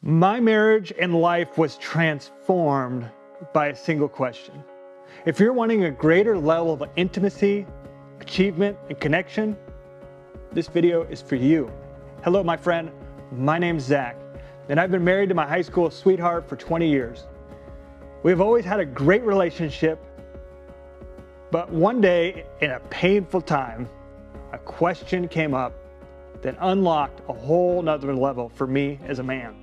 My marriage and life was transformed by a single question. If you're wanting a greater level of intimacy, achievement, and connection, this video is for you. Hello, my friend. My name's Zach, and I've been married to my high school sweetheart for 20 years. We have always had a great relationship, but one day, in a painful time, a question came up that unlocked a whole nother level for me as a man.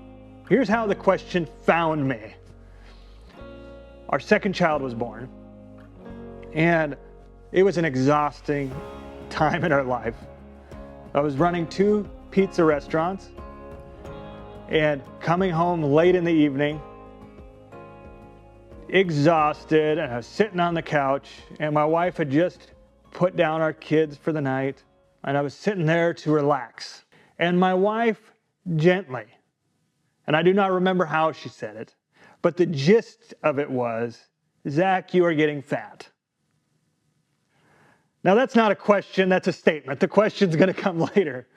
Here's how the question found me. Our second child was born, and it was an exhausting time in our life. I was running 2 pizza restaurants and coming home late in the evening, exhausted, and I was sitting on the couch, and my wife had just put down our kids for the night, and I was sitting there to relax. And my wife gently, and I do not remember how she said it, but the gist of it was, "Zach, you are getting fat." Now that's not a question, that's a statement. The question's gonna come later.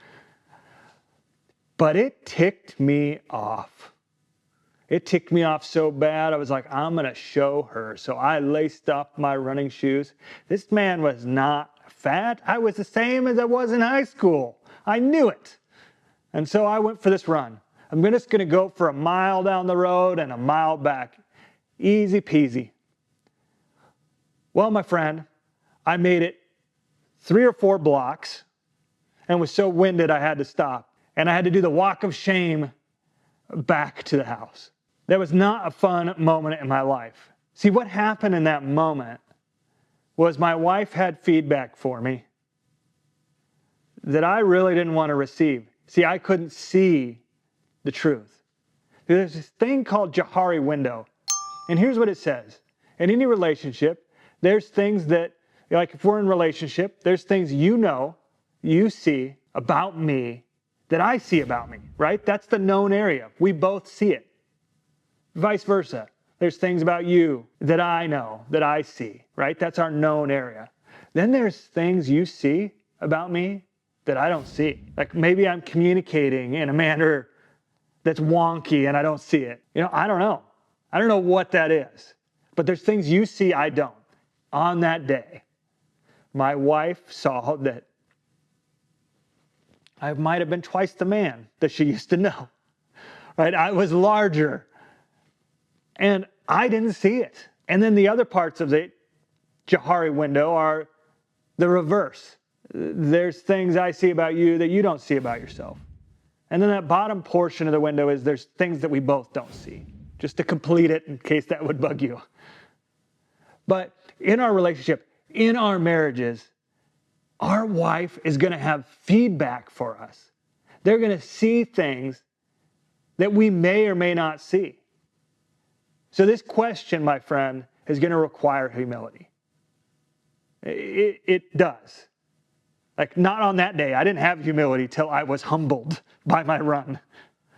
But it ticked me off. It ticked me off so bad, I was like, I'm gonna show her. So I laced up my running shoes. This man was not fat. I was the same as I was in high school. I knew it. And so I went for this run. I'm just gonna go for a mile down the road and a mile back. Easy peasy. Well, my friend, I made it 3 or 4 blocks and was so winded I had to stop. And I had to do the walk of shame back to the house. That was not a fun moment in my life. See, what happened in that moment was my wife had feedback for me that I really didn't want to receive. See, I couldn't see the truth. There's this thing called Johari window. And here's what it says. In any relationship, there's things that, like if we're in a relationship, there's things you know, you see about me that I see about me, right? That's the known area. We both see it. Vice versa. There's things about you that I know, that I see, right? That's our known area. Then there's things you see about me that I don't see. Like maybe I'm communicating in a manner that's wonky and I don't see it. I don't know. I don't know what that is. But there's things you see I don't. On that day, my wife saw that I might have been twice the man that she used to know, right? I was larger and I didn't see it. And then the other parts of the Johari window are the reverse. There's things I see about you that you don't see about yourself. And then that bottom portion of the window is there's things that we both don't see, just to complete it in case that would bug you. But in our relationship, in our marriages, our wife is going to have feedback for us. They're going to see things that we may or may not see. So this question, my friend, is going to require humility. It does. Like not on that day. I didn't have humility till I was humbled by my run.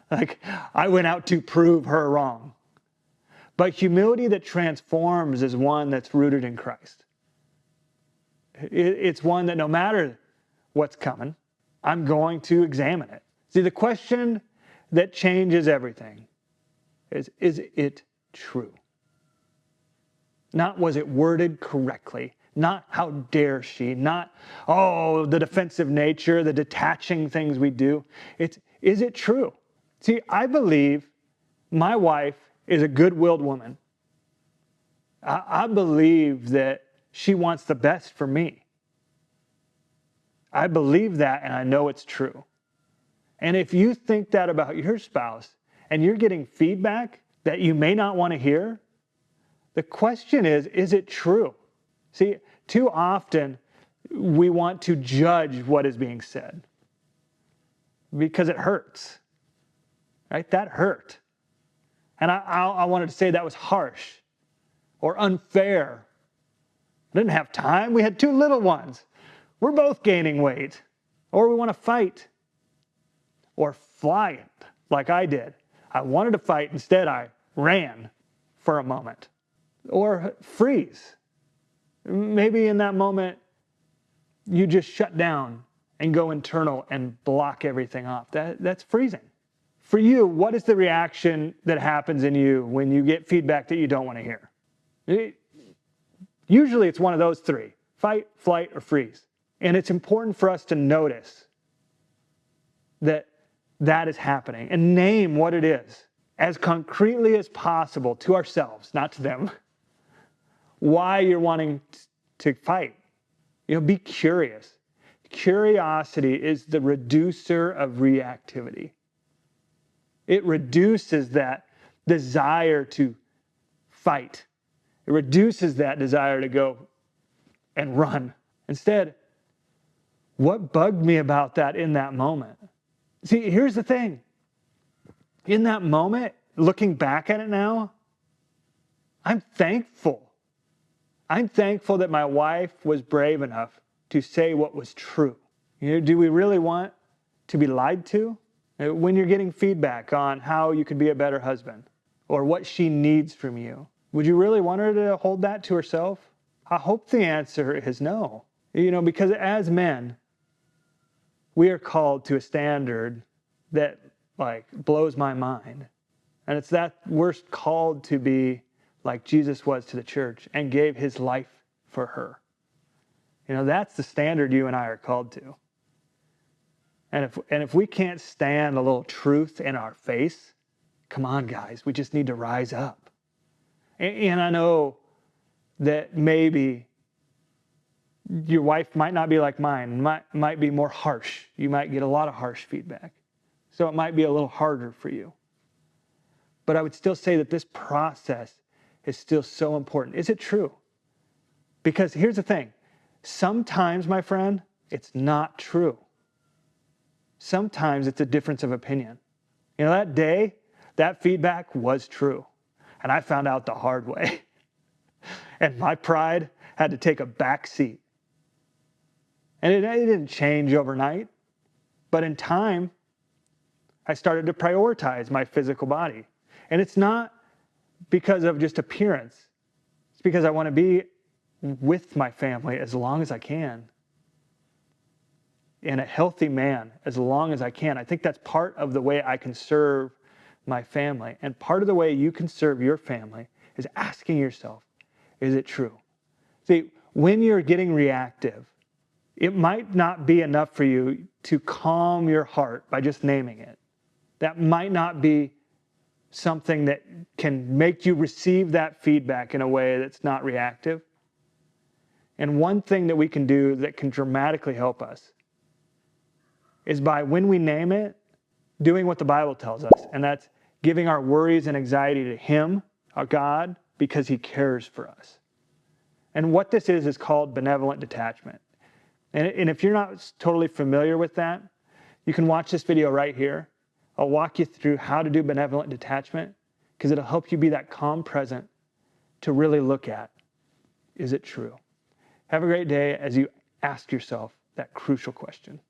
Like I went out to prove her wrong. But humility that transforms is one that's rooted in Christ. It's one that no matter what's coming, I'm going to examine it. See, the question that changes everything is it true? Not was it worded correctly? Not how dare she? Not, the defensive nature, the detaching things we do. Is it true? See, I believe my wife is a good-willed woman. I believe that she wants the best for me. I believe that and I know it's true. And if you think that about your spouse and you're getting feedback that you may not want to hear, the question is it true? See, too often we want to judge what is being said because it hurts, right? That hurt. And I wanted to say that was harsh or unfair. I didn't have time. We had 2 little ones. We're both gaining weight. Or we want to fight. Or fly it like I did. I wanted to fight. Instead, I ran for a moment. Or freeze. Maybe in that moment, you just shut down and go internal and block everything off. That's freezing. For you, what is the reaction that happens in you when you get feedback that you don't want to hear? Usually it's one of those three: fight, flight, or freeze. And it's important for us to notice that that is happening and name what it is as concretely as possible to ourselves, not to them, why you're wanting to fight. Be curious. Curiosity is the reducer of reactivity. It reduces that desire to fight. It reduces that desire to go and run. Instead, what bugged me about that in that moment? See, here's the thing. In that moment, looking back at it now, I'm thankful. I'm thankful that my wife was brave enough to say what was true. Do we really want to be lied to? When you're getting feedback on how you could be a better husband or what she needs from you, would you really want her to hold that to herself? I hope the answer is no. Because as men, we are called to a standard that blows my mind. And it's that we're called to be like Jesus was to the church and gave his life for her. That's the standard you and I are called to. And if we can't stand a little truth in our face, come on, guys, we just need to rise up. And I know that maybe your wife might not be like mine, might be more harsh. You might get a lot of harsh feedback. So it might be a little harder for you. But I would still say that this process is still so important. Is it true? Because here's the thing. Sometimes, my friend, it's not true. Sometimes it's a difference of opinion. That day, that feedback was true. And I found out the hard way. And my pride had to take a back seat. And it didn't change overnight. But in time, I started to prioritize my physical body. And it's not because of just appearance. It's because I want to be with my family as long as I can. And a healthy man as long as I can. I think that's part of the way I can serve my family. And part of the way you can serve your family is asking yourself, is it true? See, when you're getting reactive, it might not be enough for you to calm your heart by just naming it. That might not be something that can make you receive that feedback in a way that's not reactive. And one thing that we can do that can dramatically help us is by, when we name it, doing what the Bible tells us, and that's giving our worries and anxiety to him, our God, because he cares for us. And what this is called benevolent detachment. And if you're not totally familiar with that, you can watch this video right here. I'll walk you through how to do benevolent detachment, because it'll help you be that calm present to really look at, is it true? Have a great day as you ask yourself that crucial question.